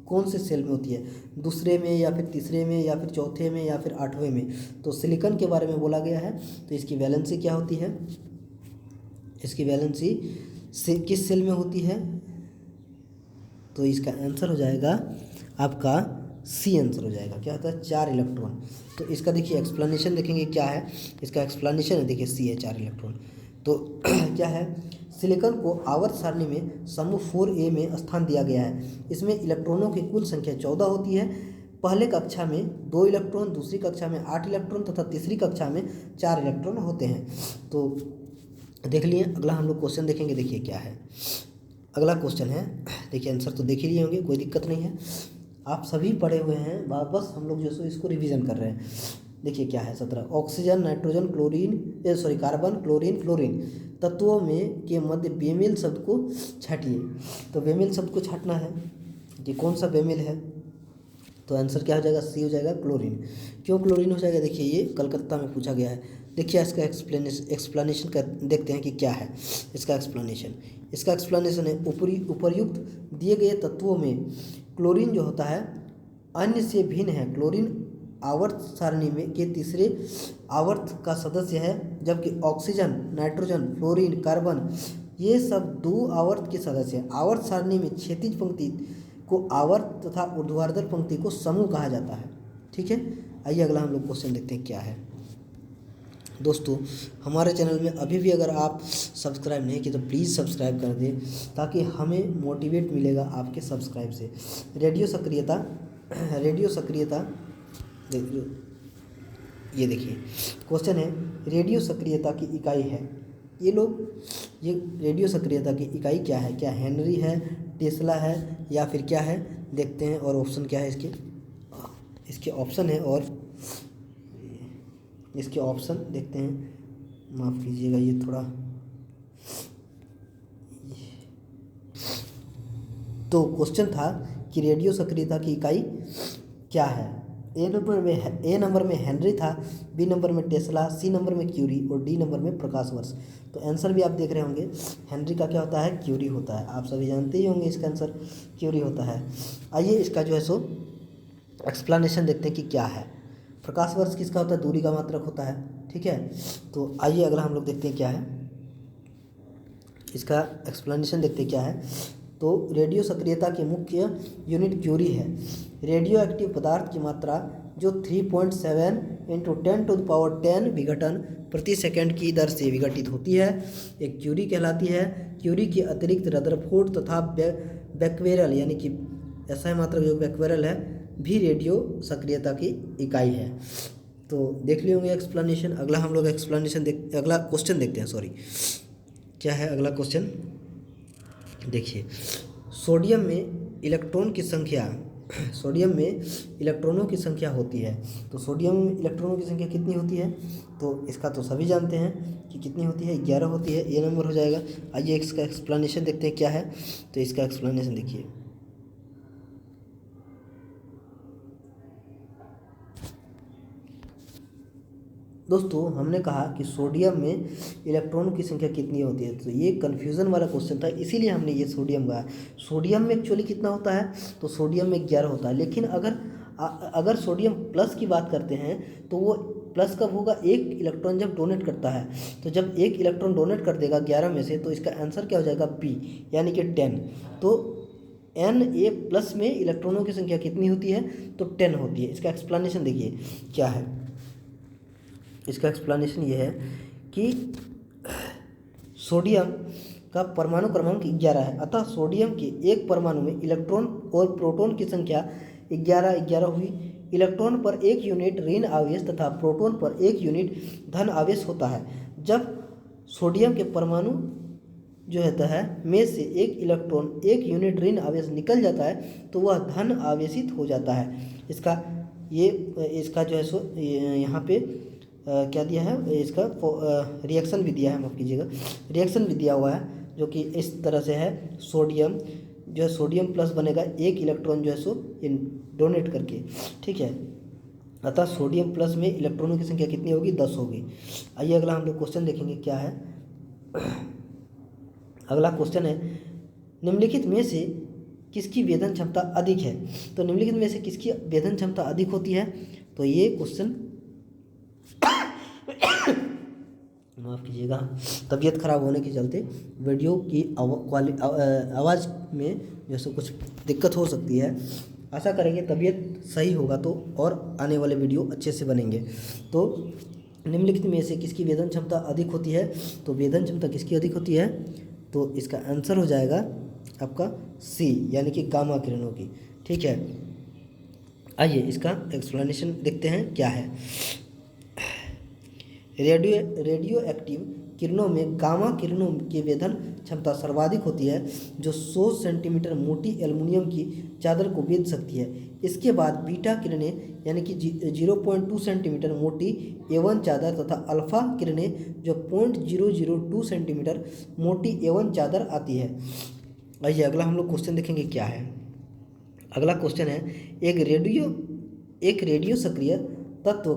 कौन से सेल में होती है, दूसरे में या फिर तीसरे में या फिर चौथे में या फिर 8वें में। तो सिलिकॉन के बारे में बोला गया है। तो इसकी वैलेंसी क्या होती है, इसकी वैलेंसी किस सेल में होती है। तो इसका आंसर हो जाएगा आपका सी आंसर हो जाएगा। क्या होता है, 4 इलेक्ट्रॉन। तो इसका देखिए एक्सप्लेनेशन देखेंगे क्या है। इसका एक्सप्लेनेशन है, देखिए सी है 4 इलेक्ट्रॉन। तो क्या है, सिलिकॉन को आवर्त सारणी में समूह 4A में स्थान दिया गया है। इसमें इलेक्ट्रॉनों की कुल संख्या 14 होती है। पहले कक्षा में 2 इलेक्ट्रॉन, दूसरी कक्षा में 8 इलेक्ट्रॉन तथा तीसरी कक्षा में 4 इलेक्ट्रॉन होते हैं। तो देख लिए। अगला हम लोग क्वेश्चन देखेंगे। देखिए क्या है अगला क्वेश्चन है। देखिए आंसर तो देख ही लिए होंगे, कोई दिक्कत नहीं है, आप सभी पढ़े हुए हैं, वापस हम लोग जो है इसको रिवीजन कर रहे हैं। देखिए क्या है 17, oxygen, nitrogen, carbon, chlorine, fluorine तत्वों में के मध्य बेमेल शब्द को छाटिए। तो बेमेल शब्द को छाटना है कि कौन सा बेमेल है, तो आंसर क्या हो जाएगा, सी हो जाएगा, क्लोरीन। क्यों क्लोरीन हो जाएगा, देखिए ये कलकत्ता में पूछा गया है। देखिए इसका एक्सप्लेनेशन कर देखते हैं कि क्या है इसका एक्सप्लेनेशन। इसका एक्सप्लेनेशन है, उपर्युक्त दिए गए तत्वों में क्लोरीन जो होता है अन्य से भिन्न है। क्लोरीन आवर्त सारणी में के तीसरे आवर्त का सदस्य है, जबकि ऑक्सीजन, नाइट्रोजन, फ्लोरीन, कार्बन ये सब 2 आवर्त के सदस्य हैं। आवर्त सारणी में क्षैतिज पंक्ति को आवर्त तथा ऊर्ध्वाधर पंक्ति को समूह कहा जाता है। ठीक है, आइए अगला हम लोग क्वेश्चन देखते हैं क्या है। दोस्तों हमारे चैनल में अभी भी अगर आप सब्सक्राइब नहीं किए तो प्लीज़ सब्सक्राइब कर दें, ताकि हमें मोटिवेट मिलेगा आपके सब्सक्राइब से। रेडियो सक्रियता ये देखिए क्वेश्चन है, रेडियो सक्रियता की इकाई है। ये रेडियो सक्रियता की इकाई क्या है, क्या हेनरी है, टेस्ला है या फिर क्या है, देखते हैं। और ऑप्शन क्या है इसके ऑप्शन है, और इसके ऑप्शन देखते हैं। माफ़ कीजिएगा ये थोड़ा, तो क्वेश्चन था कि रेडियो सक्रियता की इकाई क्या है। ए नंबर में हेनरी था, बी नंबर में टेस्ला, सी नंबर में क्यूरी और डी नंबर में प्रकाश वर्ष। तो आंसर भी आप देख रहे होंगे, हेनरी का क्या होता है, क्यूरी होता है। आप सभी जानते ही होंगे इसका आंसर क्यूरी होता है। आइए इसका जो है सो एक्सप्लेनेशन देखते हैं कि क्या है। प्रकाश वर्ष किसका होता है, दूरी का मात्रक होता है। ठीक है, तो आइए अगला हम लोग देखते हैं क्या है, इसका एक्सप्लेनेशन देखते हैं क्या है। तो रेडियो सक्रियता की मुख्य यूनिट क्यूरी है। रेडियो एक्टिव पदार्थ की मात्रा जो 3.7 × 10⁻10 विघटन प्रति सेकंड की दर से विघटित होती है, एक क्यूरी कहलाती है। क्यूरी के अतिरिक्त रदरफोर्ड तथा बैक्वेरल, यानी कि ऐसा है मात्रक जो बैक्वेरल है, भी रेडियो सक्रियता की इकाई है। तो देख लिए होंगे एक्सप्लेनेशन। अगला हम लोग अगला क्वेश्चन देखते हैं। सॉरी, क्या है अगला क्वेश्चन, देखिए। सोडियम में इलेक्ट्रॉनों की संख्या होती है। तो सोडियम में इलेक्ट्रॉनों की संख्या कितनी होती है, तो इसका तो सभी जानते हैं कि कितनी होती है, 11 होती है। ए नंबर हो जाएगा। आइए इसका एक्सप्लेनेशन देखते हैं क्या है। तो इसका एक्सप्लेनेशन देखिए, दोस्तों हमने कहा कि सोडियम में इलेक्ट्रॉनों की संख्या कितनी होती है। तो ये कन्फ्यूज़न वाला क्वेश्चन था, इसीलिए हमने ये सोडियम कहा। सोडियम में एक्चुअली कितना होता है, तो सोडियम में 11 होता है। लेकिन अगर सोडियम प्लस की बात करते हैं तो वो प्लस कब होगा, एक इलेक्ट्रॉन जब डोनेट करता है। तो जब एक इलेक्ट्रॉन डोनेट कर देगा 11 में से, तो इसका आंसर क्या हो जाएगा, बी, यानी कि 10। तो Na+ में इलेक्ट्रॉनों की संख्या कितनी होती है, तो 10 होती है। इसका एक्सप्लेनेशन देखिए क्या है। इसका एक्सप्लेनेशन ये है कि सोडियम का परमाणु क्रमांक 11 है, अतः सोडियम के एक परमाणु में इलेक्ट्रॉन और प्रोटॉन की संख्या 11 हुई। इलेक्ट्रॉन पर 1 यूनिट ऋण आवेश तथा प्रोटॉन पर 1 यूनिट धन आवेश होता है। जब सोडियम के परमाणु जो होता है में से एक इलेक्ट्रॉन 1 यूनिट ऋण आवेश निकल जाता है, तो वह धन आवेशित हो जाता है। इसका जो है सो यहाँ पे क्या दिया है, इसका रिएक्शन भी दिया है, माफ़ कीजिएगा, रिएक्शन भी दिया हुआ है, जो कि इस तरह से है। सोडियम जो है सोडियम प्लस बनेगा 1 इलेक्ट्रॉन जो है सो डोनेट करके। ठीक है, अतः सोडियम प्लस में इलेक्ट्रॉनों की संख्या कितनी होगी, 10 होगी। आइए अगला हम लोग क्वेश्चन देखेंगे क्या है। अगला क्वेश्चन है, निम्नलिखित में से किसकी वेदन क्षमता अधिक है। तो निम्नलिखित में से किसकी वेदन क्षमता अधिक होती है, तो ये क्वेश्चन माफ़ कीजिएगा, तबीयत ख़राब होने के चलते वीडियो की आवाज़ में जैसे कुछ दिक्कत हो सकती है। आशा करेंगे तबीयत सही होगा तो और आने वाले वीडियो अच्छे से बनेंगे। तो निम्नलिखित में से किसकी वेदन क्षमता अधिक होती है, तो वेदन क्षमता किसकी अधिक होती है, तो इसका आंसर हो जाएगा आपका सी, यानी कि गामा किरणों की। ठीक है, आइए इसका एक्सप्लेनेशन देखते हैं क्या है। रेडियो एक्टिव किरणों में गामा किरणों की वेधन क्षमता सर्वाधिक होती है, जो 100 सेंटीमीटर मोटी एल्युमिनियम की चादर को वेध सकती है। इसके बाद बीटा किरणें यानी कि 0.2 सेंटीमीटर मोटी एवन चादर तथा अल्फा किरणें जो 0.002 सेंटीमीटर मोटी एवन चादर आती है। आइए अगला हम लोग क्वेश्चन देखेंगे क्या है। अगला क्वेश्चन है, एक रेडियो सक्रिय तत्व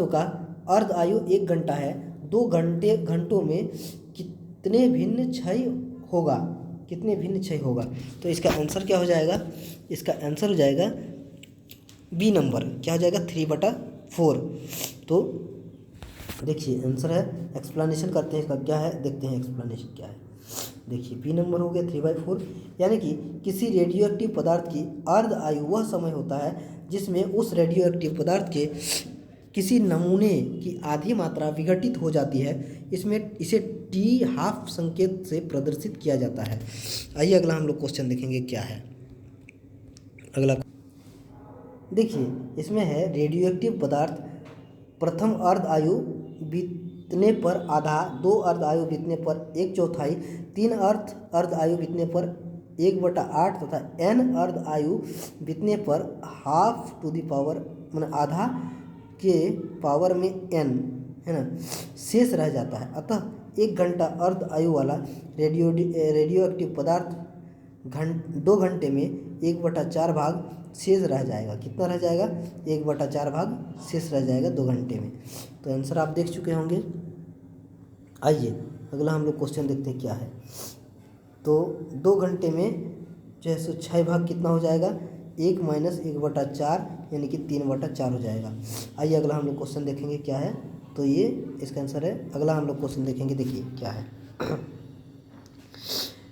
का अर्ध आयु 1 घंटा है। 2 घंटों में कितने भिन्न क्षय होगा। तो इसका आंसर क्या हो जाएगा, इसका आंसर हो जाएगा बी नंबर, क्या हो जाएगा 3/4। तो देखिए आंसर है, एक्सप्लेनेशन करते हैं इसका क्या है, देखते हैं एक्सप्लेनेशन क्या है। देखिए बी नंबर हो गया 3/4, यानी कि किसी रेडियोएक्टिव पदार्थ की अर्ध आयु वह समय होता है जिसमें उस रेडियोएक्टिव पदार्थ के किसी नमूने की आधी मात्रा विघटित हो जाती है। इसे T½ संकेत से प्रदर्शित किया जाता है। आइए अगला हम लोग क्वेश्चन देखेंगे क्या है। अगला देखिए इसमें है, रेडियोएक्टिव पदार्थ प्रथम अर्ध आयु बीतने पर आधा, 2 अर्ध आयु बीतने पर 1/4, 3 अर्ध आयु बीतने पर 1/8 तथा n अर्ध आयु बीतने पर ½ आधा के पावर में n है ना शेष रह जाता है। अतः 1 घंटा अर्ध आयु वाला रेडियोएक्टिव पदार्थ 2 घंटे में 1/4 भाग शेष रह जाएगा। कितना रह जाएगा, 1/4 भाग शेष रह जाएगा 2 घंटे में। तो आंसर आप देख चुके होंगे। आइए अगला हम लोग क्वेश्चन देखते हैं क्या है। तो 2 घंटे में जो है सो 6 भाग कितना हो जाएगा, 1 - 1/4 यानी कि 3/4 हो जाएगा। आइए अगला हम लोग क्वेश्चन देखेंगे क्या है। तो ये इसका आंसर है। अगला हम लोग क्वेश्चन देखेंगे, देखिए क्या है।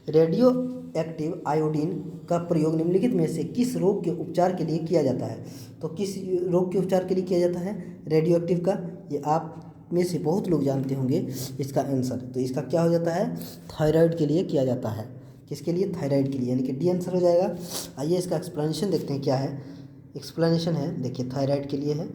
रेडियो एक्टिव आयोडीन का प्रयोग निम्नलिखित में से किस रोग के उपचार के लिए किया जाता है। तो किस रोग के उपचार के लिए किया जाता है रेडियो एक्टिव का, ये आप में से बहुत लोग जानते होंगे इसका आंसर। तो इसका क्या हो जाता है, थायराइड के लिए किया जाता है। किसके लिए, थायराइड के लिए, यानी कि डी आंसर हो जाएगा। आइए इसका एक्सप्लेनेशन देखते हैं क्या है। एक्सप्लेनेशन है, देखिए थायराइड के लिए है।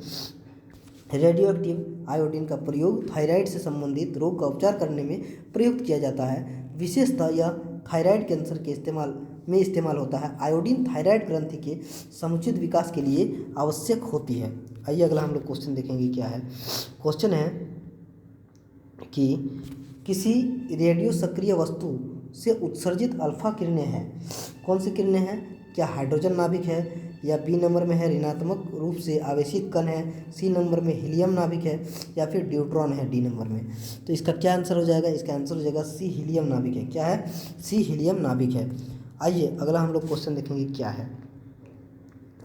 रेडियोएक्टिव आयोडीन का प्रयोग थायराइड से संबंधित रोग का उपचार करने में प्रयुक्त किया जाता है। विशेषतः यह थायराइड कैंसर के इस्तेमाल होता है। आयोडीन थायराइड ग्रंथि के समुचित विकास के लिए आवश्यक होती है। आइए अगला हम लोग क्वेश्चन देखेंगे क्या है। क्वेश्चन है कि किसी रेडियो सक्रिय वस्तु से उत्सर्जित अल्फा किरणें हैं। कौन सी किरणें हैं, क्या हाइड्रोजन नाभिक है, या बी नंबर में है ऋणात्मक रूप से आवेशित कण है, सी नंबर में हीलियम नाभिक है, या फिर ड्यूट्रॉन है डी नंबर में। तो इसका क्या आंसर हो जाएगा, इसका आंसर हो जाएगा सी हीलियम नाभिक है। क्या है, सी हीलियम नाभिक है। आइए अगला हम लोग क्वेश्चन देखेंगे क्या है।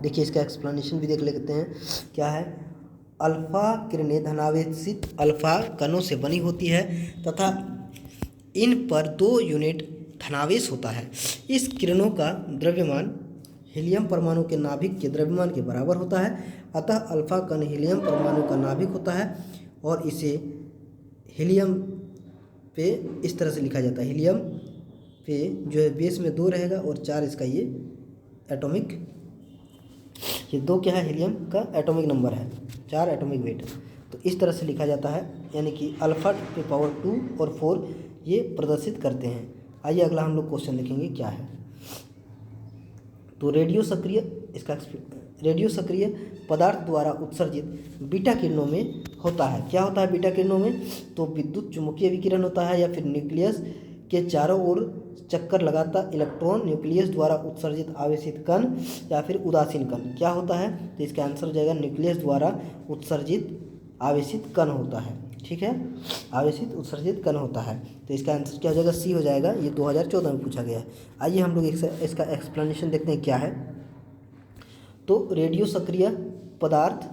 देखिए इसका एक्सप्लेनेशन भी देख लेते हैं क्या है। अल्फा किरणें धनावेशित अल्फा कणों से बनी होती है तथा इन पर 2 यूनिट धनावेश होता है। इस किरणों का द्रव्यमान हीलियम परमाणु के नाभिक के द्रव्यमान के बराबर होता है। अतः अल्फा कण हीलियम परमाणु का नाभिक होता है और इसे हीलियम पे इस तरह से लिखा जाता है। हीलियम पे जो है बेस में 2 रहेगा और 4 इसका ये एटॉमिक, ये 2 क्या है, हीलियम का एटॉमिक नंबर है, 4 एटॉमिक वेट। तो इस तरह से लिखा जाता है, यानी कि अल्फा पे पावर 2 और 4 ये प्रदर्शित करते हैं। आइए अगला हम लोग क्वेश्चन देखेंगे क्या है। तो रेडियो सक्रिय पदार्थ द्वारा उत्सर्जित बीटा किरणों में होता है। क्या होता है बीटा किरणों में, तो विद्युत चुम्बकीय विकिरण होता है, या फिर न्यूक्लियस के चारों ओर चक्कर लगाता इलेक्ट्रॉन, न्यूक्लियस द्वारा उत्सर्जित आवेशित कण, या फिर उदासीन कण। क्या होता है, तो इसका आंसर हो जाएगा न्यूक्लियस द्वारा उत्सर्जित आवेशित कण होता है। ठीक है, आवेशित उत्सर्जित कण होता है। तो इसका आंसर क्या हो जाएगा, सी हो जाएगा। ये 2014 में पूछा गया है। आइए हम लोग इसका एक्सप्लेनेशन देखते हैं क्या है। तो रेडियो सक्रिय पदार्थ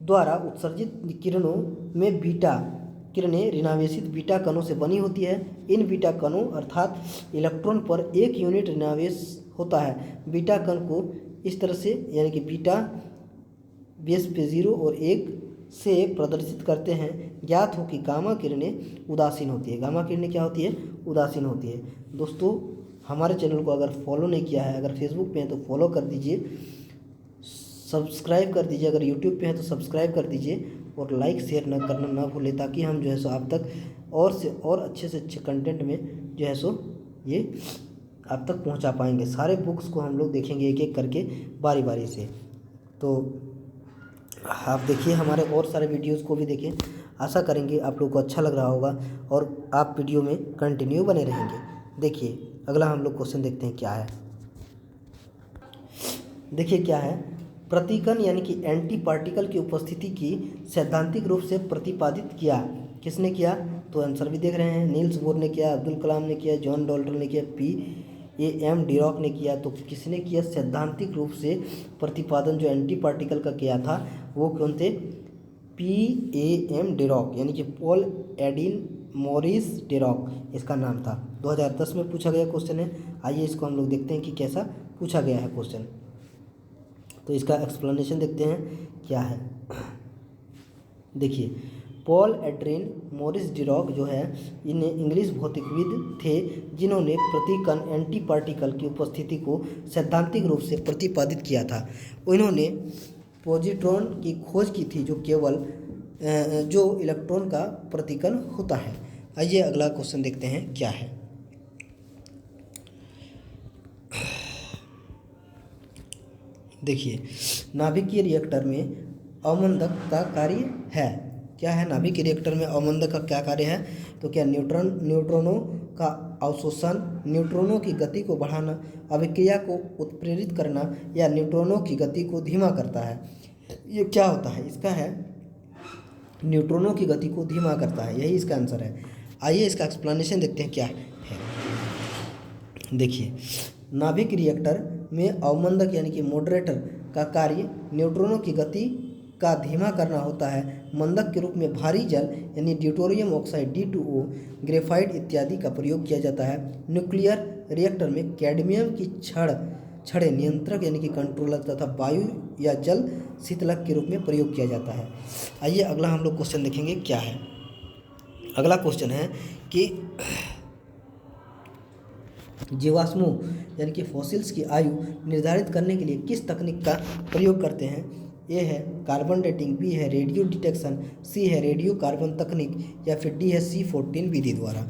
द्वारा उत्सर्जित किरणों में बीटा किरणें ऋणावेशित बीटा कणों से बनी होती है। इन बीटा कणों अर्थात इलेक्ट्रॉन पर 1 यूनिट ऋणावेश होता है। बीटा कण को इस तरह से, यानी कि बीटा बेस पे 0 और 1 से प्रदर्शित करते हैं। ज्ञात हो कि गामा किरणें उदासीन होती है। गामा किरणें क्या होती है, उदासीन होती है। दोस्तों हमारे चैनल को अगर फॉलो नहीं किया है, अगर फेसबुक पे है तो फॉलो कर दीजिए सब्सक्राइब कर दीजिए, अगर यूट्यूब पे है तो सब्सक्राइब कर दीजिए और लाइक शेयर न करना ना भूलें, ताकि हम जो है सो आप तक और से और अच्छे से अच्छे कंटेंट में जो है सो ये आप तक पहुंचा पाएंगे। सारे बुक्स को हम लोग देखेंगे एक एक करके बारी बारी से। तो आप देखिए हमारे और सारे वीडियोज़ को भी देखें, आशा करेंगे आप लोग को अच्छा लग रहा होगा और आप वीडियो में कंटिन्यू बने रहेंगे। देखिए अगला हम लोग क्वेश्चन देखते हैं क्या है। देखिए क्या है, प्रतिकण यानी कि एंटी पार्टिकल की उपस्थिति की सैद्धांतिक रूप से प्रतिपादित किया। किसने किया? तो आंसर भी देख रहे हैं, नील्स बोर ने किया, अब्दुल कलाम ने किया, जॉन डॉल्टन ने किया, P.A.M. डिरॉक ने किया। तो किसने किया सैद्धांतिक रूप से प्रतिपादन जो एंटी पार्टिकल का किया था, वो कौन थे? P.A.M. डिरॉक यानी कि पॉल एडिन मॉरिस डिरॉक इसका नाम था। 2010 में पूछा गया क्वेश्चन है। आइए इसको हम लोग देखते हैं कि कैसा पूछा गया है क्वेश्चन। तो इसका एक्सप्लेनेशन देखते हैं क्या है। देखिए पॉल एड्रिन मॉरिस डिरॉक जो है, इन्हें इंग्लिश भौतिकविद थे जिन्होंने प्रतिकण एंटी पार्टिकल की उपस्थिति को सैद्धांतिक रूप से प्रतिपादित किया था। इन्होंने पॉजिट्रॉन की खोज की थी, जो केवल जो इलेक्ट्रॉन का प्रतिकण होता है। आइए अगला क्वेश्चन देखते हैं क्या है। देखिए नाभिकीय रिएक्टर में अवमंदक का कार्य है। क्या है? नाभिकीय रिएक्टर में अवमंदक का क्या कार्य है? तो क्या न्यूट्रॉनों का अवशोषण, न्यूट्रॉनों की गति को बढ़ाना, अभिक्रिया को उत्प्रेरित करना या न्यूट्रॉनों की गति को धीमा करता है। ये क्या होता है? इसका है न्यूट्रॉनों की गति को धीमा करता है, यही इसका आंसर है। आइए इसका एक्सप्लेनेशन देखते हैं क्या है। देखिए नाभिक रिएक्टर में अवमंदक यानी कि मॉडरेटर का कार्य न्यूट्रॉनों की गति का धीमा करना होता है। मंदक के रूप में भारी जल यानी ड्यूटेरियम ऑक्साइड D2O, ग्रेफाइट इत्यादि का प्रयोग किया जाता है। न्यूक्लियर रिएक्टर में कैडमियम की छड़ें नियंत्रक यानी कि कंट्रोलर तथा वायु या जल शीतलक के रूप में प्रयोग किया जाता है। आइए अगला हम लोग क्वेश्चन देखेंगे क्या है। अगला क्वेश्चन है कि जीवाश्मों यानी कि फॉसिल्स की आयु निर्धारित करने के लिए किस तकनीक का प्रयोग करते हैं। ए है कार्बन डेटिंग, बी है रेडियो डिटेक्शन, सी है रेडियो कार्बन तकनीक या फिर डी है C14 विधि द्वारा।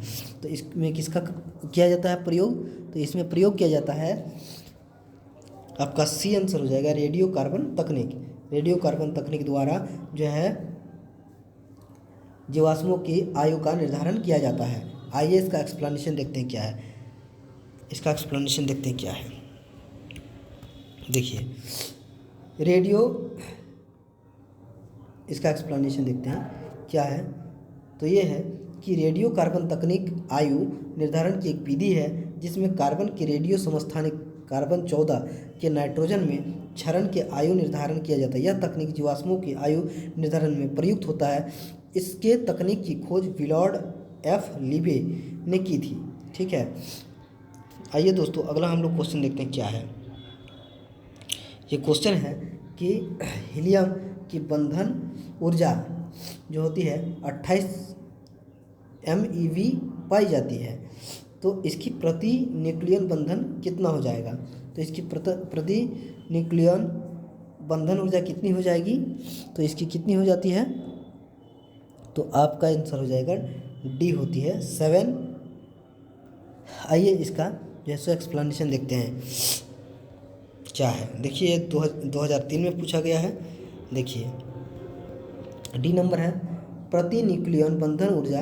तो इसमें किसका किया जाता है प्रयोग? तो इसमें प्रयोग किया जाता है, आपका सी आंसर हो जाएगा, रेडियो कार्बन तकनीक। रेडियो कार्बन तकनीक द्वारा जो है जीवाश्मों की आयु का निर्धारण किया जाता है। आइए इसका एक्सप्लेनेशन देखते हैं क्या है। इसका एक्सप्लेनेशन देखते हैं क्या है। देखिए रेडियो, इसका एक्सप्लेनेशन देखते हैं क्या है। तो ये है कि रेडियो कार्बन तकनीक आयु निर्धारण की एक विधि है जिसमें कार्बन की रेडियो समस्थानिक कार्बन 14 के नाइट्रोजन में क्षरण के आयु निर्धारण किया जाता है। यह तकनीक जीवाश्मों की आयु निर्धारण में प्रयुक्त होता है। इसके तकनीक की खोज विलॉर्ड F लीबे ने की थी। ठीक है। आइए दोस्तों अगला हम लोग क्वेश्चन देखते हैं क्या है। ये क्वेश्चन है कि हीलियम की बंधन ऊर्जा जो होती है 28 MeV पाई जाती है, तो इसकी प्रति न्यूक्लियन बंधन कितना हो जाएगा। तो इसकी प्रति न्यूक्लियन बंधन ऊर्जा कितनी हो जाएगी? तो इसकी कितनी हो जाती है? तो आपका आंसर हो जाएगा डी होती है 7। आइए इसका जैसे एक्सप्लेनेशन देखते हैं क्या है। देखिए 2003 में पूछा गया है। देखिए डी नंबर है, प्रति न्यूक्लियन बंधन ऊर्जा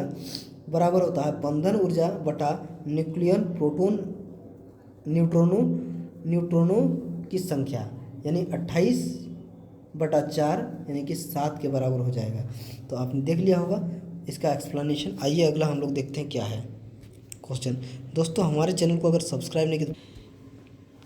बराबर होता है बंधन ऊर्जा बटा न्यूक्लियन प्रोटॉन न्यूट्रॉनों की संख्या, यानी 28/4 यानी कि 7 के बराबर हो जाएगा। तो आपने देख लिया होगा इसका एक्सप्लेनेशन। आइए अगला हम लोग देखते हैं क्या है क्वेश्चन। दोस्तों हमारे चैनल को अगर सब्सक्राइब नहीं किया,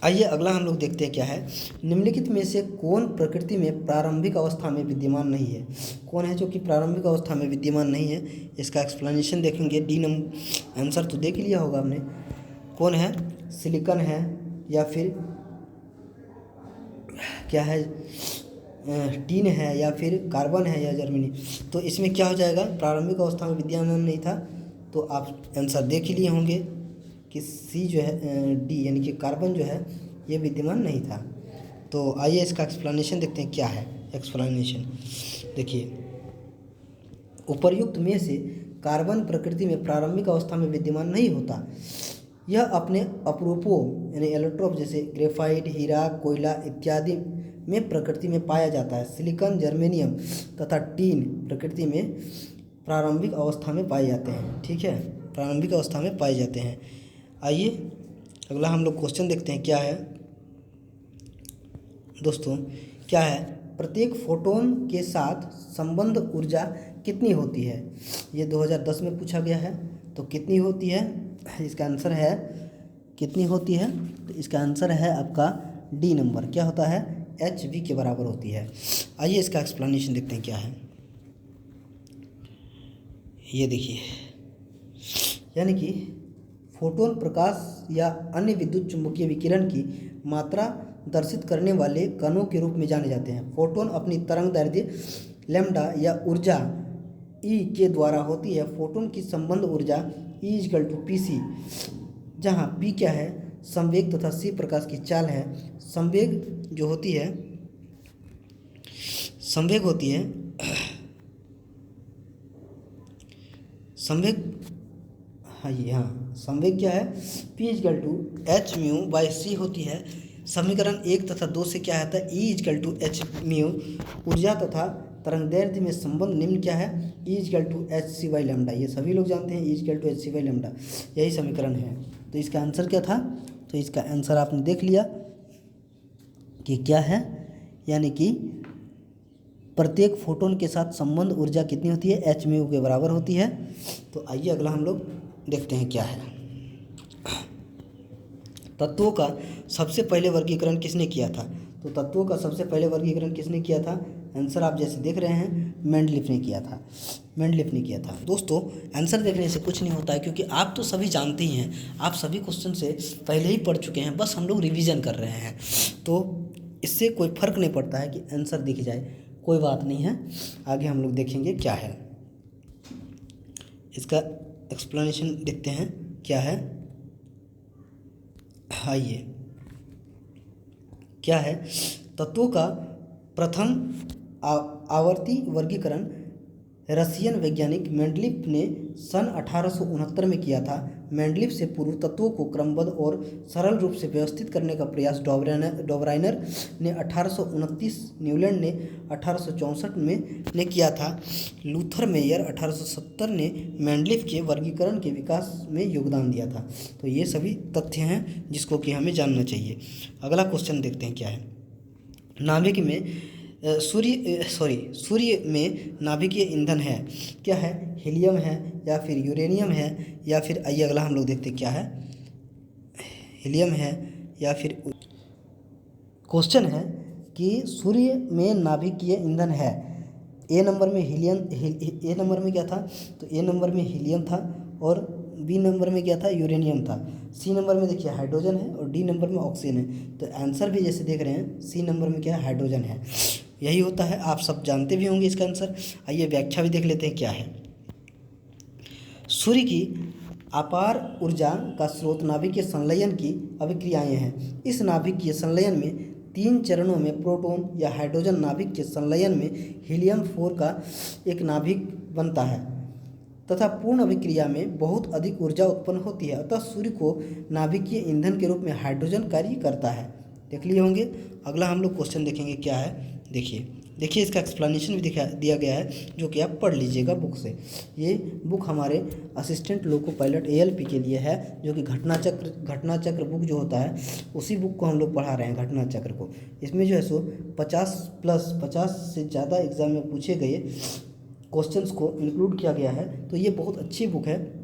आइए अगला हम लोग देखते हैं क्या है। निम्नलिखित में से कौन प्रकृति में प्रारंभिक अवस्था में विद्यमान नहीं है? कौन है जो कि प्रारंभिक अवस्था में विद्यमान नहीं है? इसका एक्सप्लेनेशन देखेंगे। डी नंबर आंसर तो देख लिया होगा आपने। कौन है? सिलिकॉन है या फिर क्या है, टीन है या फिर कार्बन है या जर्मनी। तो इसमें क्या हो जाएगा? प्रारंभिक अवस्था में विद्यमान नहीं था। तो आप आंसर देख ही लिए होंगे कि सी जो है डी यानी कि कार्बन जो है ये विद्यमान नहीं था। तो आइए इसका एक्सप्लेनेशन देखते हैं क्या है एक्सप्लेनेशन। देखिए, उपर्युक्त में से कार्बन प्रकृति में प्रारंभिक अवस्था में विद्यमान नहीं होता। यह अपने अपरूपों यानी एलोट्रोप जैसे ग्रेफाइट, हीरा, कोयला इत्यादि में प्रकृति में पाया जाता है। सिलिकॉन, जर्मेनियम तथा टीन प्रकृति में प्रारंभिक अवस्था में पाए जाते हैं। ठीक है, प्रारंभिक अवस्था में पाए जाते हैं। आइए अगला हम लोग क्वेश्चन देखते हैं क्या है दोस्तों। क्या है, प्रत्येक फोटोन के साथ संबंध ऊर्जा कितनी होती है? ये 2010 में पूछा गया है। तो कितनी होती है, इसका आंसर है कितनी होती है? तो इसका आंसर है आपका डी नंबर। क्या होता है? HV के बराबर होती है। आइए इसका एक्सप्लेनेशन देखते हैं क्या है। ये देखिए, यानी कि फोटोन प्रकाश या अन्य विद्युत चुम्बकीय विकिरण की मात्रा दर्शित करने वाले कणों के रूप में जाने जाते हैं। फोटोन अपनी तरंग दैर्ध्य लैम्डा या ऊर्जा E के द्वारा होती है। फोटोन की संबंध ऊर्जा E=PC, जहाँ P क्या है? संवेग तथा C प्रकाश की चाल है। संवेग जो होती है, संवेग होती है संवेग संवेग क्या है? P=hμ/c होती है। समीकरण 1 तथा 2 से क्या आता है? E=hμ। ऊर्जा तथा तरंगदैर्ध्य में संबंध निम्न क्या है? E=hc/λ। ये सभी लोग जानते हैं, E=hc/λ, यही समीकरण है। तो इसका आंसर क्या था? तो इसका आंसर आपने देख लिया कि क्या है, यानी कि प्रत्येक फोटोन के साथ संबंध ऊर्जा कितनी होती है? hμ के बराबर होती है। तो आइए अगला हम लोग देखते हैं क्या है। तत्वों का सबसे पहले वर्गीकरण किसने किया था? तो तत्वों का सबसे पहले वर्गीकरण किसने किया था? आंसर आप जैसे देख रहे हैं, मेंडलीफ ने किया था। मेंडलीफ ने किया था। दोस्तों, आंसर देखने से कुछ नहीं होता है, क्योंकि आप तो सभी जानते ही हैं, आप सभी क्वेश्चन से पहले ही पढ़ चुके हैं, बस हम लोग रिवीजन कर रहे हैं। तो इससे कोई फर्क नहीं पड़ता है कि आंसर दिख जाए, कोई बात नहीं है। आगे हम लोग देखेंगे क्या है, इसका एक्सप्लेनेशन देखते हैं क्या है। आइए, क्या है, तत्वों का प्रथम आवर्ती वर्गीकरण रशियन वैज्ञानिक मेंडलीफ ने सन 1869 में किया था। मेंडलीफ से पूर्व तत्वों को क्रमबद्ध और सरल रूप से व्यवस्थित करने का प्रयास डोबराइनर ने 1829, न्यूलैंड ने 1864 में ने किया था। लूथर मेयर 1870 ने मेंडलीफ के वर्गीकरण के विकास में योगदान दिया था। तो ये सभी तथ्य हैं जिसको कि हमें जानना चाहिए। अगला क्वेश्चन देखते हैं क्या है। नाभिक में सूर्य में नाभिकीय ईंधन है, क्या है? हीलियम है या फिर यूरेनियम है या फिर, आइए अगला हम लोग देखते हैं क्या है। हीलियम है या फिर, क्वेश्चन है कि सूर्य में नाभिकीय ईंधन है। ए नंबर में ए नंबर में क्या था? तो ए नंबर में हीलियम था और बी नंबर में क्या था? यूरेनियम था। सी नंबर में देखिए हाइड्रोजन है और डी नंबर में ऑक्सीजन है। तो आंसर भी जैसे देख रहे हैं, सी नंबर में क्या है? हाइड्रोजन है। यही होता है, आप सब जानते भी होंगे इसका आंसर। आइए व्याख्या भी देख लेते हैं क्या है। सूर्य की अपार ऊर्जा का स्रोत नाभिकीय संलयन की अभिक्रियाएं हैं। इस नाभिकीय संलयन में 3 चरणों में प्रोटॉन या हाइड्रोजन नाभिक के संलयन में हीलियम 4 का एक नाभिक बनता है तथा पूर्ण अभिक्रिया में बहुत अधिक ऊर्जा उत्पन्न होती है। अतः सूर्य को नाभिकीय ईंधन के रूप में हाइड्रोजन कार्य करता है। देख लिए होंगे। अगला हम लोग क्वेश्चन देखेंगे क्या है। देखिए इसका एक्सप्लेनेशन भी दिया गया है, जो कि आप पढ़ लीजिएगा बुक से। ये बुक हमारे असिस्टेंट लोको पायलट ALP के लिए है, जो कि घटना चक्र बुक जो होता है, उसी बुक को हम लोग पढ़ा रहे हैं, घटना चक्र को। इसमें जो है सो 50 से ज़्यादा एग्जाम में पूछे गए क्वेश्चंस को इंक्लूड किया गया है। तो ये बहुत अच्छी बुक है,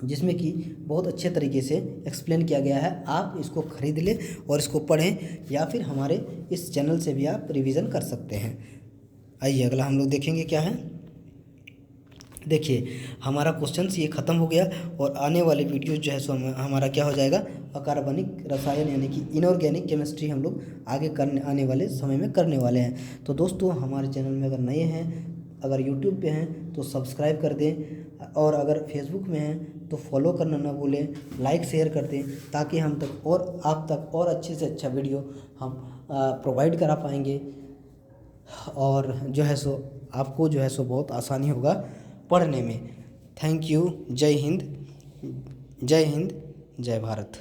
जिसमें कि बहुत अच्छे तरीके से एक्सप्लेन किया गया है। आप इसको खरीद लें और इसको पढ़ें, या फिर हमारे इस चैनल से भी आप रिवीजन कर सकते हैं। आइए अगला हम लोग देखेंगे क्या है। देखिए, हमारा क्वेश्चंस ये ख़त्म हो गया और आने वाले वीडियो जो है सो हमारा क्या हो जाएगा, अकार्बनिक रसायन यानी कि इनऑर्गेनिक केमिस्ट्री हम लोग आगे आने वाले समय में करने वाले हैं। तो दोस्तों, हमारे चैनल में अगर नए हैं, अगर यूट्यूब पे हैं तो सब्सक्राइब कर दें, और अगर फेसबुक में हैं तो फॉलो करना ना भूलें, लाइक शेयर कर दें, ताकि हम तक और आप तक और अच्छे से अच्छा वीडियो हम प्रोवाइड करा पाएंगे, और जो है सो आपको जो है सो बहुत आसानी होगा पढ़ने में। Thank you. जय हिंद, जय हिंद, जय भारत।